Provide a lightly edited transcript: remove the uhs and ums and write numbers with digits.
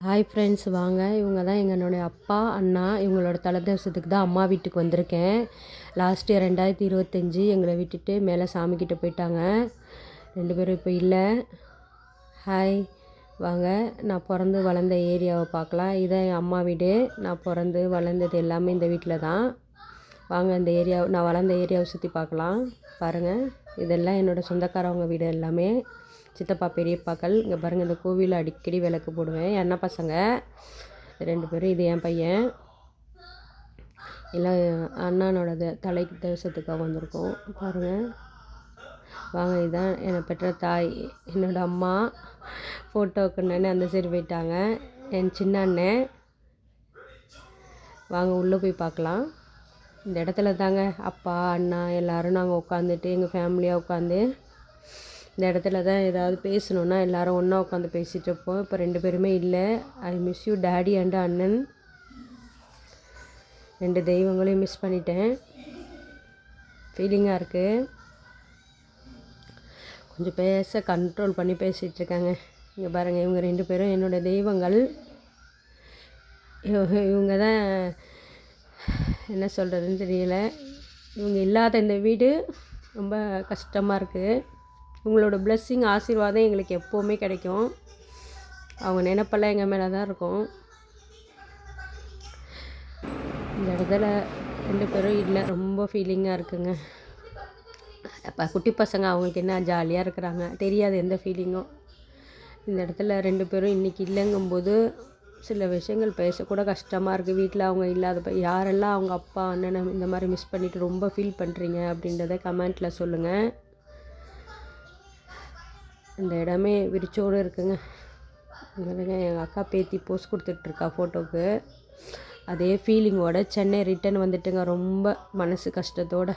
Hi friends, வாங்க. இவங்க தான் என்னுடைய அப்பா, அண்ணா. இவங்களோட தலைதேவசத்துக்கு தான் அம்மா வீட்டுக்கு வந்திருக்கேன். லாஸ்ட் இயர் 2025 எங்களை விட்டுட்டு மேலே சாமிக்கிட்ட போயிட்டாங்க. 2 பேரும் இப்போ இல்லை. ஹாய், வாங்க. நான் பிறந்து வளர்ந்த ஏரியாவை பார்க்கலாம். இதான் என் அம்மா வீடு. நான் பிறந்து வளர்ந்தது எல்லாமே இந்த வீட்டில் தான். வாங்க, இந்த நான் வளர்ந்த ஏரியாவை சுற்றி பார்க்கலாம். பாருங்கள், இதெல்லாம் என்னோடய சொந்தக்காரவங்க வீடு எல்லாமே. சித்தப்பா பெரியப்பாக்கள். இங்கே பாருங்கள், இந்த கோவிலில் அடிக்கடி விளக்கு போடுவேன். அண்ணா பசங்க 2 பேரும். இது என் பையன். எல்லாம் அண்ணனோட தலை தேவசத்துக்காக வந்திருக்கோம். பாருங்கள், வாங்க. இதுதான் என்னை பெற்ற தாய், என்னோடய அம்மா. ஃபோட்டோக்குன்னு அந்த சைடு போயிட்டாங்க. என் சின்ன அண்ணன். வாங்க, உள்ளே போய் பார்க்கலாம். இந்த இடத்துல தாங்க அப்பா, அண்ணா எல்லோரும் நாங்கள் உட்காந்துட்டு எங்கள் ஃபேமிலியாக உட்காந்து இந்த இடத்துல தான் ஏதாவது பேசணுன்னா எல்லோரும் ஒன்றா உட்காந்து பேசிகிட்டு இருப்போம். இப்போ 2 பேருமே இல்லை. I miss you daddy and அண்ணன். 2 தெய்வங்களையும் மிஸ் பண்ணிட்டேன். ஃபீலிங்காக இருக்குது. கொஞ்சம் கண்ட்ரோல் பண்ணி பேசிகிட்டு இருக்காங்க. இங்கே பாருங்கள், இவங்க 2 பேரும் என்னோடய தெய்வங்கள். இவங்க தான் என்ன சொல்கிறதுன்னு தெரியல. இவங்க இல்லாத இந்த வீடு ரொம்ப கஷ்டமாக இருக்குது. உங்களோட பிளெஸ்ஸிங், ஆசீர்வாதம் எங்களுக்கு எப்போவுமே கிடைக்கும். அவங்க நினைப்பெல்லாம் எங்கள் மேலே தான் இருக்கும். இந்த இடத்துல 2 பேரும் இல்லை. ரொம்ப ஃபீலிங்காக இருக்குங்க. அப்போ குட்டி பசங்க அவங்களுக்கு என்ன ஜாலியாக இருக்கிறாங்க, தெரியாது எந்த ஃபீலிங்கும். இந்த இடத்துல 2 பேரும் இன்றைக்கி இல்லைங்கும்போது சில விஷயங்கள் பேசக்கூட கஷ்டமாக இருக்குது. வீட்டில் அவங்க இல்லாதப்போ யாரெல்லாம் அவங்க அப்பா, அண்ணனை இந்த மாதிரி மிஸ் பண்ணிவிட்டு ரொம்ப ஃபீல் பண்ணுறீங்க அப்படின்றத கமெண்ட்டில் சொல்லுங்கள். இந்த இடமே விரிச்சோடு இருக்குங்க. எங்கள் அக்கா பேத்தி போஸ்ட் கொடுத்துட்ருக்கா ஃபோட்டோவுக்கு. அதே ஃபீலிங்கோட சென்னை ரிட்டன் வந்துட்டுங்க, ரொம்ப மனசு கஷ்டத்தோடு.